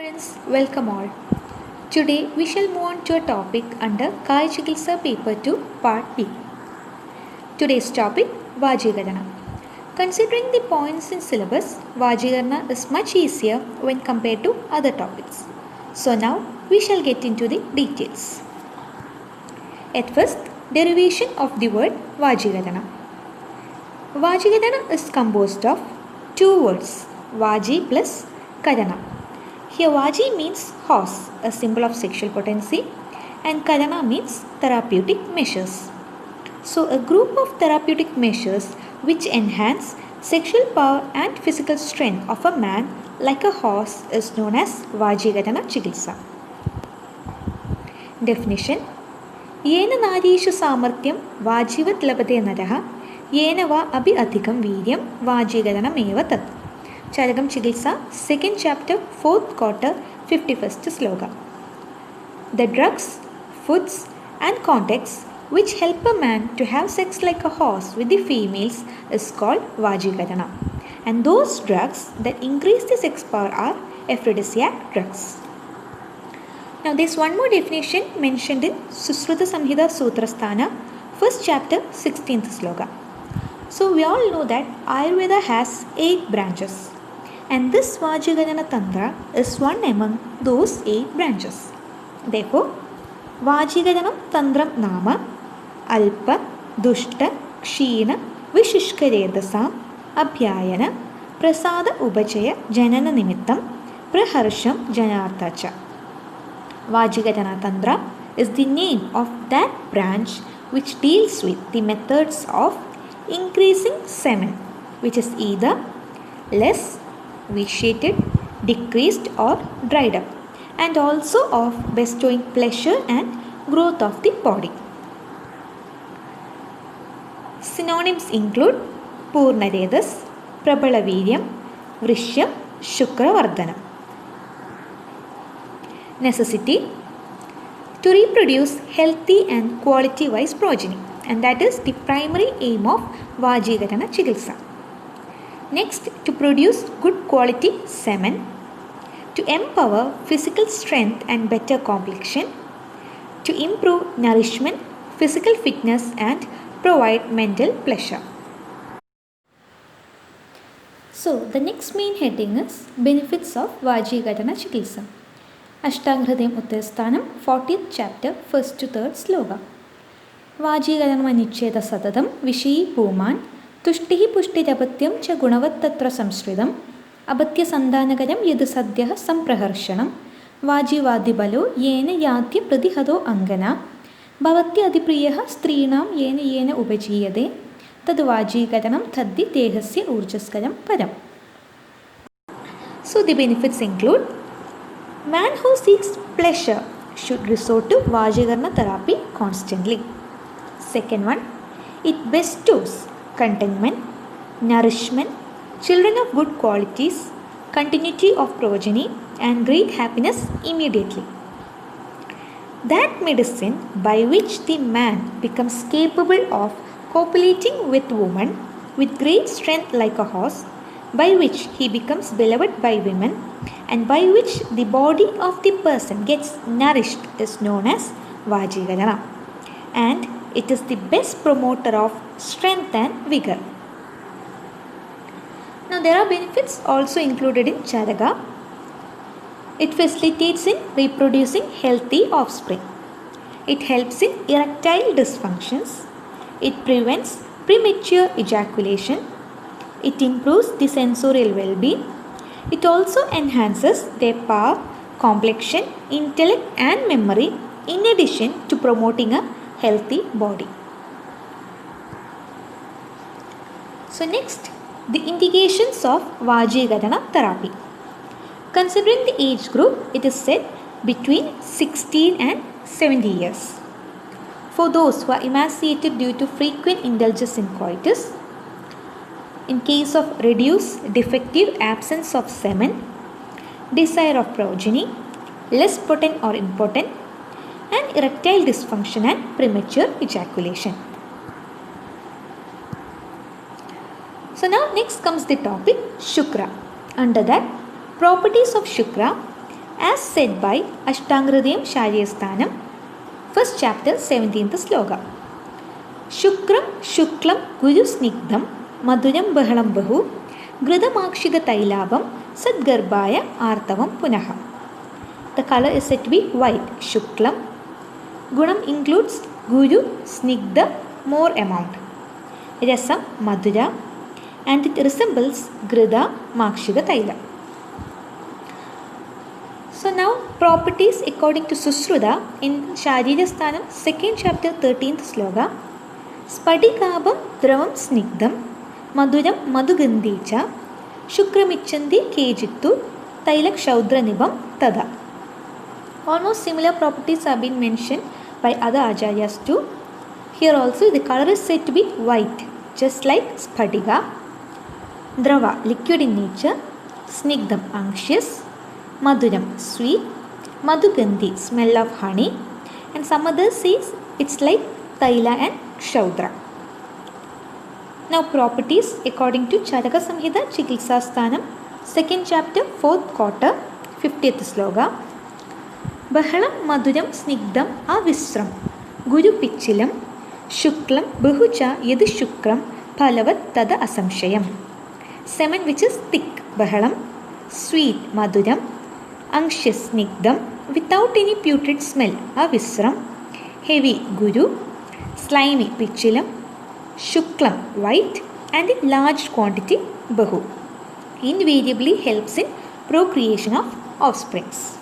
students, welcome all. Today we shall move on to a topic under Kaya Chikitsa Paper 2 Part B. Today's topic Vajikarana. Considering the points in syllabus, Vajikarana is much easier when compared to other topics. So now we shall get into the details. At first, derivation of the word Vajikarana. Vajikarana is composed of two words, Vaji plus Karana. Here Vaji means horse, a symbol of sexual potency, and Karana means therapeutic measures. So a group of therapeutic measures which enhance sexual power and physical strength of a man like a horse is known as Vajikarana Chikitsa. Definition: Yena narishu samarthyam vajivat labate naraha yena va abhi adhikam veeryam vajikarana eva tat. Charagam Chikitsa, 2nd chapter, 4th quarter, 51st sloka. The drugs, foods and contexts which help a man to have sex like a horse with the females is called Vajikarana. And those drugs that increase the sex power are aphrodisiac drugs. Now there is one more definition mentioned in Susruta Samhita Sutrasthana, 1st chapter, 16th sloka. So we all know that Ayurveda has 8 branches. And this Vajikarana Tantra is one among those 8 branches. Therefore, Vajikaranam Tantram Nama Alpa Dushta Kshina Vishishkaredasam Abhyayana Prasada Ubachaya Janana Nimittam Praharsham Janarthacha. Vajikarana Tantra is the name of that branch which deals with the methods of increasing semen, which is either less, vitiated, decreased or dried up, and also of bestowing pleasure and growth of the body. Synonyms include Purnaredas, Prabalaviryam, Vrishyam, Shukravardhanam. Necessity: to reproduce healthy and quality-wise progeny, and that is the primary aim of Vajikarana Chikitsa. Next, to produce good quality semen, to empower physical strength and better complexion, to improve nourishment, physical fitness and provide mental pleasure. So, the next main heading is Benefits of Vajikarana Chikitsa. Ashtangridayam Uttarasthanam, 40th chapter, 1st to 3rd sloka. Vajikarana Nicheda Satatam Vishayi Puman तुष्टिः पुष्टिरपत्यं च गुणवत्तत्र संश्रितम् अपत्य संधानकरं यद् सद्यः संप्रहर्षणं वाजिवादिबलो येन यात्य प्रतिहतो अङ्गना भवत्य अतिप्रियः स्त्रीणां येन येन उपजीयते तद् वाजीकरणं तद्धि देहस्य ऊर्जस्करं परम्. So the benefits include: man who seeks pleasure should resort to Vajikarana therapy constantly. Second one, it bestows contentment, nourishment, children of good qualities, continuity of progeny, and great happiness immediately. That medicine by which the man becomes capable of copulating with woman with great strength like a horse, by which he becomes beloved by women, and by which the body of the person gets nourished is known as Vajikarana. And it is the best promoter of strength and vigor. Now there are benefits also included in Charaga. It facilitates in reproducing healthy offspring. It helps in erectile dysfunctions. It prevents premature ejaculation. It improves the sensorial well-being. It also enhances their power, complexion, intellect and memory, in addition to promoting a healthy body. So next, the indications of Vajikarana therapy. Considering the age group, it is said between 16 and 70 years. For those who are emaciated due to frequent indulgence in coitus, in case of reduced defective absence of semen, desire of progeny, less potent or impotent, and erectile dysfunction and premature ejaculation. So now next comes the topic Shukra. Under that, properties of Shukra: as said by Ashtangridayam Sharirasthanam, first chapter 17th sloka. Shukram shuklam guru snigdham madhuram bahalam bahu gridamakshiga tailabam sadgarbhaya artavam punaha. The color is said to be white. Shuklam. Gunam includes guru, snigdha, more amount. Rasam, madhura, and it resembles grida, makshiga taila. So now properties according to Susruta in Sharirasthanam, 2nd chapter 13th sloka. Spadikabam dravam snigdham madhuram madhugandhicha shukramicchandi kejittu tailakshaudranibam tada. Almost similar properties have been mentioned by other acharyas too. Here also the color is said to be white, just like Spadika. Drava, liquid in nature. Snigdham, unctuous. Madhuram, sweet. Madhugandhi, smell of honey. And some others says it's like Taila and Kshaudra. Now properties according to Charaka Samhita Chikilsasthanam, 2nd chapter 4th quarter 50th sloka. Bahalam madhuram snigdham avisram guru pichilam shuklam bahucha yadu shukram phalavat tada asamshayam. Semen, which is thick, bahalam. Sweet, madhuram. Unctuous, snigdham, without any putrid smell, avisram. Heavy, guru. Slimy, pichilam. Shuklam, white, and in large quantity, bahu. Invariably helps in procreation of offsprings.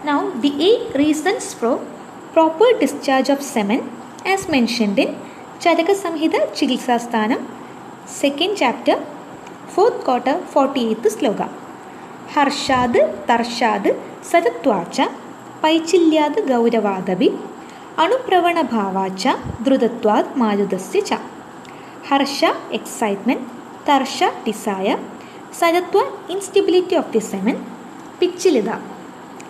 Now the 8 reasons for proper discharge of semen as mentioned in Charaka Samhita Chikilsasthanam, 2nd chapter 4th quarter 48th sloka. Harshad tarshad saratvacha paichilyad gauravadabi anupravana bhavacha drudatvad mayudasya cha. Harsha, excitement. Tarsha, desire. Saratva, instability of the semen. Pichilida,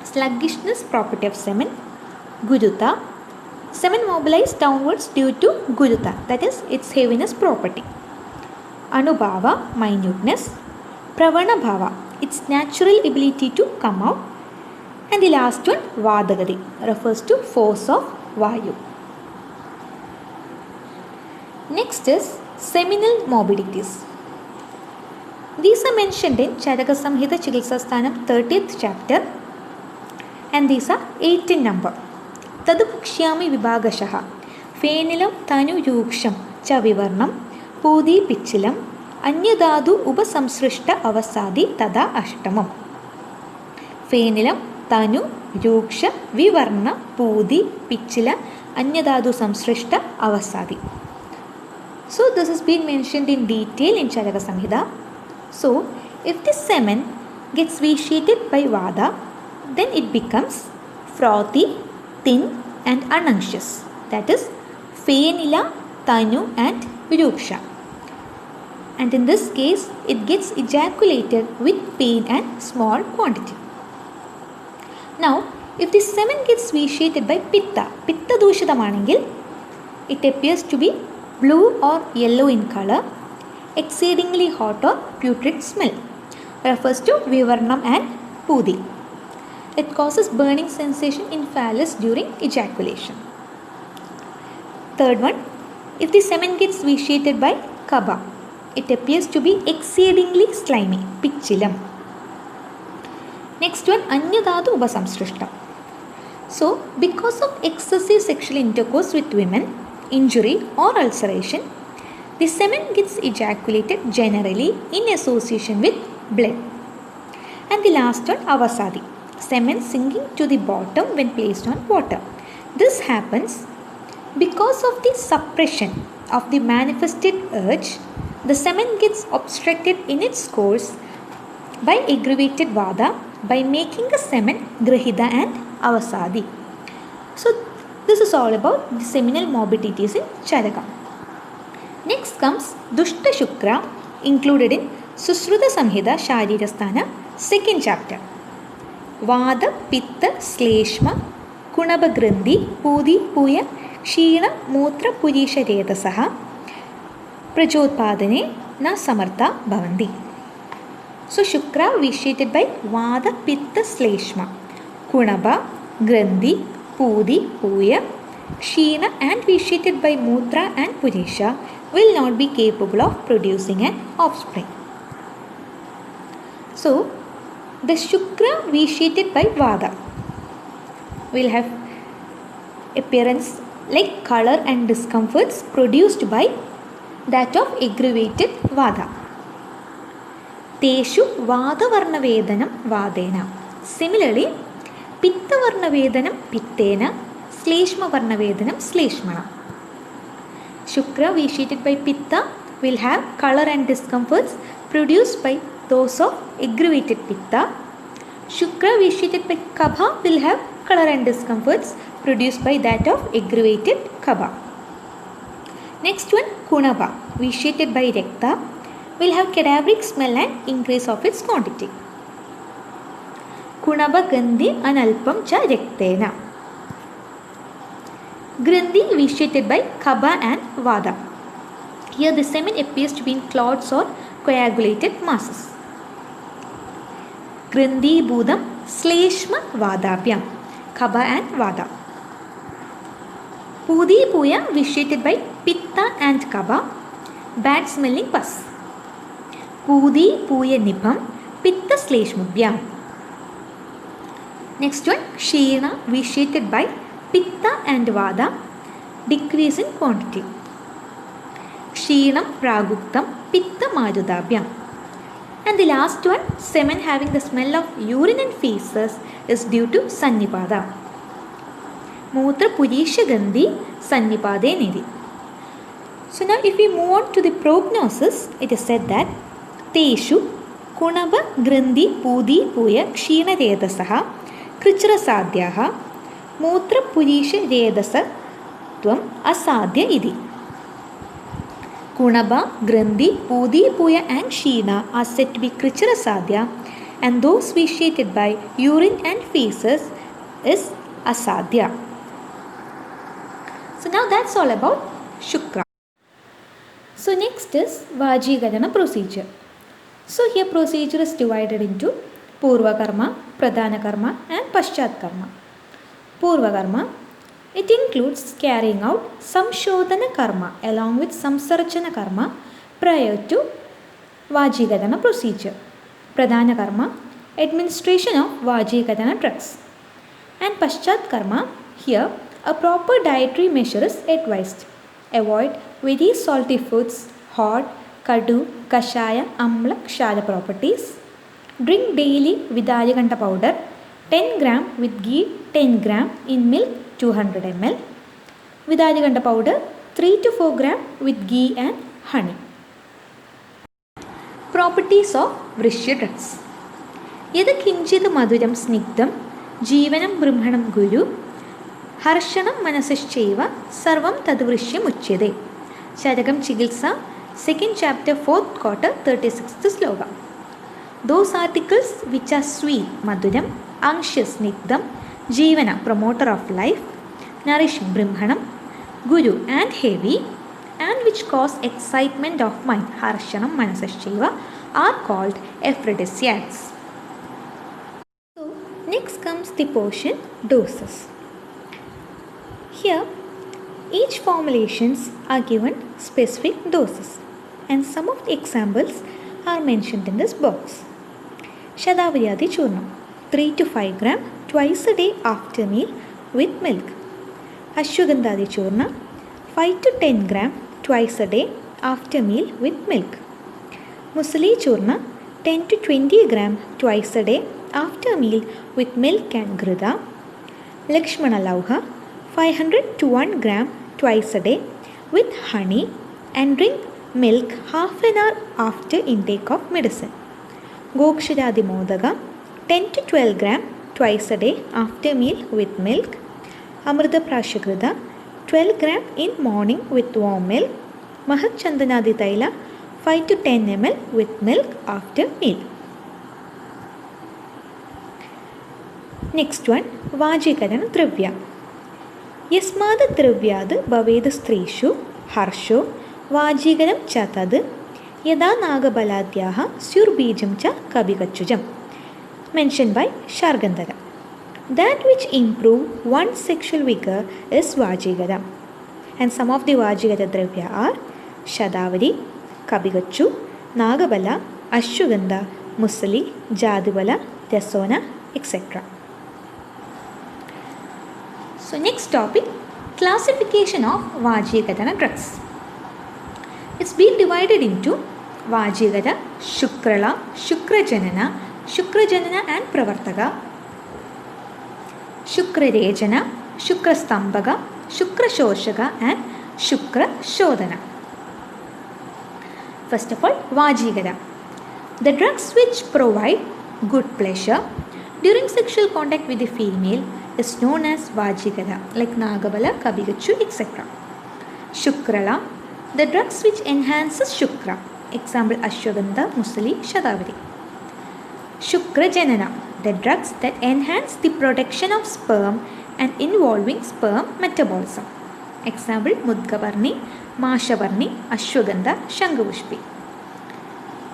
sluggishness property of semen. Guruta, semen mobilized downwards due to guruta, that is its heaviness property. Anubhava, minuteness. Pravana bhava, its natural ability to come out. And the last one, vadagati, refers to force of vayu. Next is seminal morbidities. These are mentioned in Charaka Samhita Chikilsasthanam, 30th chapter, and these are 8 in number. Tadupakshami vibhagashaha fenilam tanu yuksham cha vivarnam pudi pichilam anyadadu upasamsrishta avasadi tada ashtamam. Fenilam, tanu, yuksha, vivarna, pudi, pichila, anyadadu samsrishta avasadi. So this has been mentioned in detail in Charaka Samhita. So if the semen gets vitiated by vada, then it becomes frothy, thin and ununctuous. That is fenila, tanu and yuksha. And in this case it gets ejaculated with pain and small quantity. Now if the semen gets vitiated by pitta doshidamanengil, it appears to be blue or yellow in color, exceedingly hot or putrid smell, refers to vivarnam and pudi. It causes burning sensation in phallus during ejaculation. Third one, if the semen gets vitiated by kaba, it appears to be exceedingly slimy, pichilam. Next one, anyadadu upasamsrishta. So because of excessive sexual intercourse with women, injury or ulceration, the semen gets ejaculated generally in association with blood. And the last one, avasadi, semen sinking to the bottom when placed on water. This happens because of the suppression of the manifested urge. The semen gets obstructed in its course by aggravated vada by making the semen grahita and avasadi. So this is all about the seminal morbidities in Charaka. Next comes Dushta Shukra, included in Susruta Samhita Sharirasthana, 2nd chapter. Vada, Pitta, Sleshma, Kunaba Grandhi, Pudi, Puya, Kshina, Mutra, Purisha Redasaha, Prajotpadane, Na Samartha Bhavandi. So Shukra vitiated by Vada, Pitta, Shleshma. Kunaba, Grandhi, Pudi, Puya, Sheena and vitiated by Mutra and Purisha will not be capable of producing an offspring. So the Shukra vitiated by Vada will have appearance like color and discomforts produced by that of aggravated Vada. Teshu Vadavarnavedanam Vadena. Similarly, Pittavarnavedanam Pittena, Shleshmavarnavedanam Shleshmana. Shukra vitiated by Pitta will have color and discomforts produced by those of aggravated Pitta. Shukra vitiated by Kabha will have color and discomforts produced by that of aggravated Kabha. Next one, Kunaba vitiated by Rekta will have cadaveric smell and increase of its quantity. Kunaba Gandhi Analpam cha Rektena. Grandhi vitiated by Kabha and Vada. Here the semen appears to be in clots or coagulated masses. Grandhi Budam Shleshma Vadabhyam. Kabha and Vada. Pudi Puya vitiated by Pitta and Kabha. Bad smelling pus. Pudi Puya Nipam Pitta Shleshmabhyam. Next one, Sheena vitiated by Pitta and Vada. Decrease in quantity. Ksheenam Praguktam Pitta Marudabhyam. And the last one, semen having the smell of urine and feces is due to Sannipada. Mutra Purisha Gandhi Sannipade Nidhi. So now if we move on to the prognosis, it is said that Teshu Kunaba Grandhi Pudi Puya Ksheena Redasaha Krichra Sadhyaha Mutra Purisha Redasa Tvam Asadhya Idhi. Kunaba, Grandhi, Pudi, Puya and Sheena are said to be Krichra Sadhya, and those vitiated by urine and feces is Asadhya. So now that's all about Shukra. So next is Vajigadana procedure. So here procedure is divided into Purva Karma, Pradhana Karma and Paschat Karma. Purva Karma, it includes carrying out Samshodhana Karma along with Samsarchana Karma prior to Vajigadana procedure. Pradhana Karma, administration of Vajigadana drugs. And Paschat Karma, here a proper dietary measure is advised. Avoid very salty foods, hot, kadu, kashaya, amla, kshara properties. Drink daily Vidayaganta powder 10 gram with ghee 10 gram in milk 200 ml. Vidayaganta powder 3 to 4 gram with ghee and honey. Properties of Vrishya drugs. Yada kinchid maduram snigdam jeevanam brahmanam guru harshanam manasaschaiva sarvam tadvrishyam uchyade. Charakam Chikitsa, 2nd chapter, 4th quarter, 36th sloka. Those articles which are sweet, Maduram, anxious, Nigdam, Jivana, promoter of life, nourishing, Brahmanam, Guru and heavy, and which cause excitement of mind, Harshanam, Manasaschaiva, are called aphrodisiacs. So, next comes the portion doses. Here, each formulations are given specific doses, and some of the examples are mentioned in this box. Shadavriyadi Churnam 3 to 5 gram twice a day after meal with milk. Ashwagandhadi Churna 5 to 10 gram twice a day after meal with milk. Musali Churna 10 to 20 gram twice a day after meal with milk and grida. Lakshmana Lauha 500 to 1 gram twice a day with honey, and drink milk half an hour after intake of medicine. Gokshiradi Modaga 10 to 12 gram twice a day after meal with milk. Amrita Prashakrita 12 gram in morning with warm milk. Mahat Chandanadi Taila 5 to 10 ml with milk after meal. Next one, Vajigadana Dravya. Yasmada Dravyad Baveda Strishu Harsho Vajigadam Chatad यदा नागबलाद्याः स्युर्बीजं च कविगच्छुजं. Mentioned by Shargandhara. That which improve one's sexual vigor is Vajigada. And some of the Vajigada Dravya are Shadavari, Kabigachu, Nagabala, Ashwagandha, Musali, Jadubala, Rasona, etc. So next topic, classification of Vajigadana drugs. It's been divided into Vajigada, Shukrala, Shukrajanana and Pravartaka, Shukrarejana, Shukrastambhaga, Shukrashoshaka and Shukrashodhana. First of all, Vajigada. The drugs which provide good pleasure during sexual contact with the female is known as Vajigada, like Nagabala, Kabigachu, etc. Shukrala. The drugs which enhances Shukra. Example, Ashwagandha, Musali, Shadavari. Shukrajanana. The drugs that enhance the production of sperm and involving sperm metabolism. Example, Mudgavarni, Mashavarni, Ashwagandha, Shangavushpi.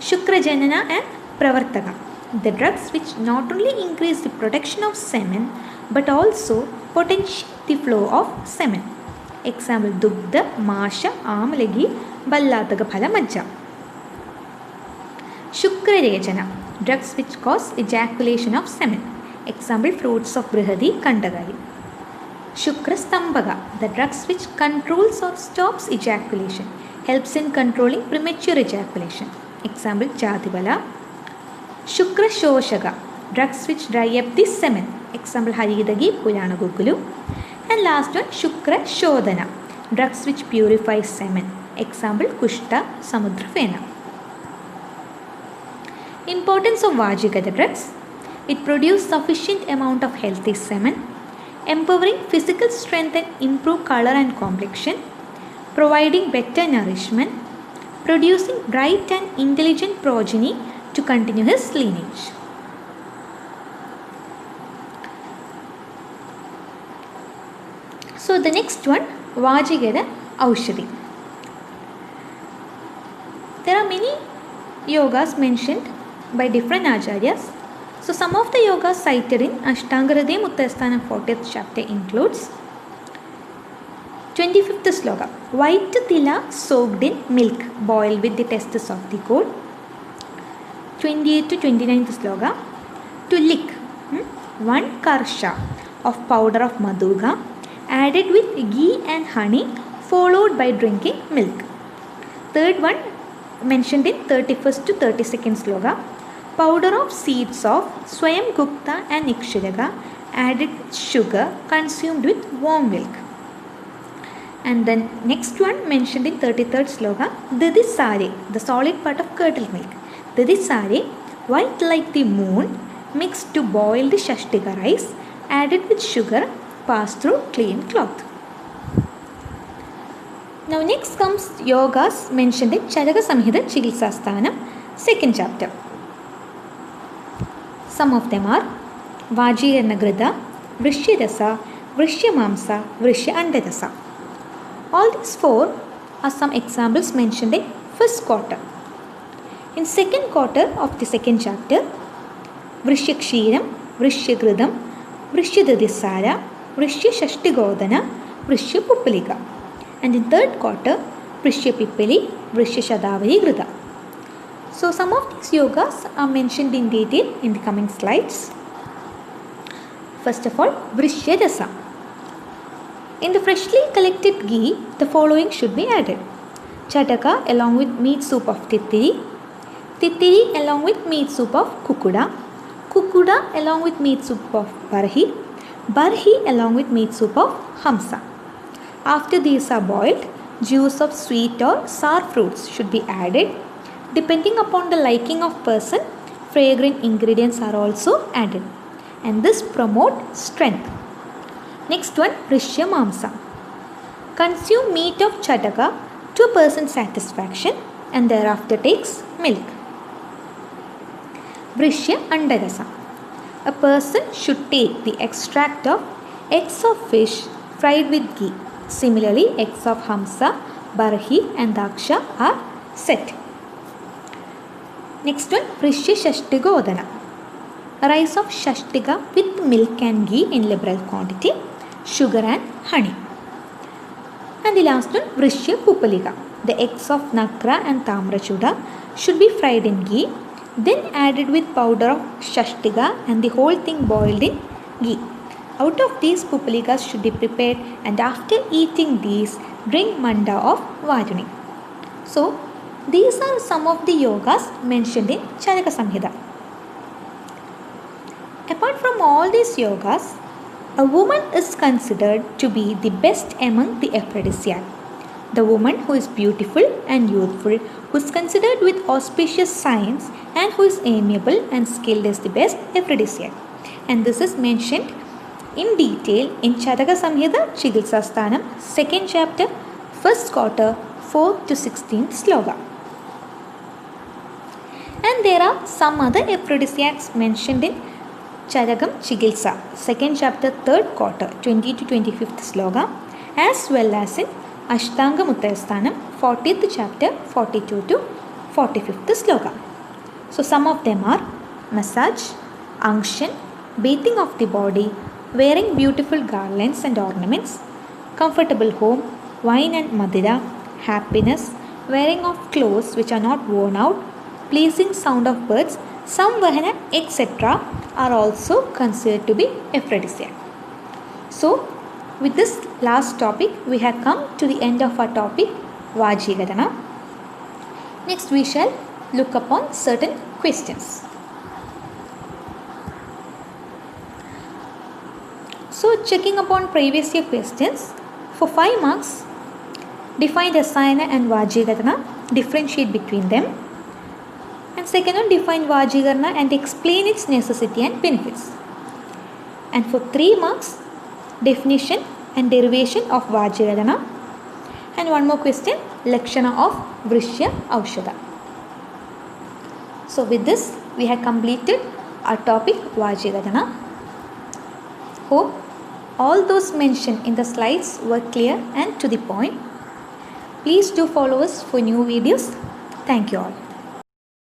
Shukrajanana and Pravartaka. The drugs which not only increase the production of semen but also potentiate the flow of semen. Example, Dugdha, Masha, Amalagi, Ballataka Phala Majja. Shukrarejana. Drugs which cause ejaculation of semen. Example, fruits of Brihadi, Kandagali. Shukrastambhaga. The drugs which controls or stops ejaculation, helps in controlling premature ejaculation. Example, Jadibala. Shukrashoshaka. Drugs which dry up the semen. Example, Haridagi, Purana Gugulu. And last one, Shukrashodhana. Drugs which purify semen. Example, Kushta, Samudrafena. Importance of Vajigada drugs. It produces sufficient amount of healthy semen, empowering physical strength and improve color and complexion, providing better nourishment, producing bright and intelligent progeny to continue his lineage. So the next one, Vajigada Aushadhi. There are many yogas mentioned by different acharyas. So some of the yogas cited in Ashtanga Hridayam Uttarasthana 40th chapter includes 25th sloka, white tila soaked in milk boiled with the testes of the goat. 28th to 29th sloka, to lick 1 karsha of powder of maduga added with ghee and honey followed by drinking milk. Third one mentioned in 31st to 32nd sloka, powder of seeds of Swayam Gupta and Ikshiraga added with sugar consumed with warm milk. And then next one mentioned in 33rd sloka, Didisare, the solid part of curdled milk. Didisare, white like the moon, mixed to boiled Shashtika rice, added with sugar, passed through clean cloth. Now next comes yogas mentioned in Charaka Samhita Chikitsastanam, 2nd chapter. Some of them are Vajiranagrida, Vrishyarasa, Vrishyamamsa, Vrishyandarasa. All these four are some examples mentioned in first quarter. In second quarter of the second chapter, Vrishyakshiram, Vrishyagridam, Vrishyadadisara, Vrishyashashtigodana, Vrishyapupalika. And in third quarter, Vrishyapipali, Vrishyashadavari Grida. So some of these yogas are mentioned in detail in the coming slides. First of all, Vrishyarasa. In the freshly collected ghee, the following should be added. Chataka along with meat soup of Tittiri, Tittiri along with meat soup of Kukuda, Kukuda along with meat soup of Barhi, Barhi along with meat soup of Hamsa. After these are boiled, juice of sweet or sour fruits should be added. Depending upon the liking of person, fragrant ingredients are also added. And this promotes strength. Next one, Vrishyamamsa. Consume meat of Chataka to a person's satisfaction and thereafter takes milk. Vrishyandarasa. A person should take the extract of eggs of fish fried with ghee. Similarly, eggs of Hamsa, Barhi and Daksha are set. Next one, Vrishya Shashtiga Odana. Rice of Shashtiga with milk and ghee in liberal quantity, sugar and honey. And the last one, Vrishya Pupalika. The eggs of Nakra and Tamrachuda should be fried in ghee, then added with powder of Shashtiga and the whole thing boiled in ghee. Out of these, Pupalikas should be prepared, and after eating these, drink Manda of Vajuni. So, these are some of the yogas mentioned in Charaka Samhita. Apart from all these yogas, a woman is considered to be the best among the aphrodisiac. The woman who is beautiful and youthful, who is considered with auspicious signs, and who is amiable and skilled is the best aphrodisiac. And this is mentioned in detail in Charaka Samhita Chikilsasthanam, 2nd chapter, 1st quarter, 4th to 16th sloka. And there are some other aphrodisiacs mentioned in Charakam Chikilsa, 2nd chapter, 3rd quarter, 20 to 25th sloka, as well as in Ashtanga Muttayasthanam, 40th chapter, 42 to 45th sloka. So some of them are massage, unction, bathing of the body, wearing beautiful garlands and ornaments, comfortable home, wine and madira, happiness, wearing of clothes which are not worn out, pleasing sound of birds, samvahana, etc. are also considered to be aphrodisiac. So, with this last topic, we have come to the end of our topic, Vajigadana. Next, we shall look upon certain questions. So, checking upon previous year questions, for 5 marks, define Rasayana and Vajigadana, differentiate between them. And second one, define Vajigarna and explain its necessity and benefits. And for 3 marks, definition and derivation of Vajigadana. And one more question, Lakshana of Vrishya Aushada. So with this, we have completed our topic Vajigadana. Hope all those mentioned in the slides were clear and to the point. Please do follow us for new videos. Thank you all.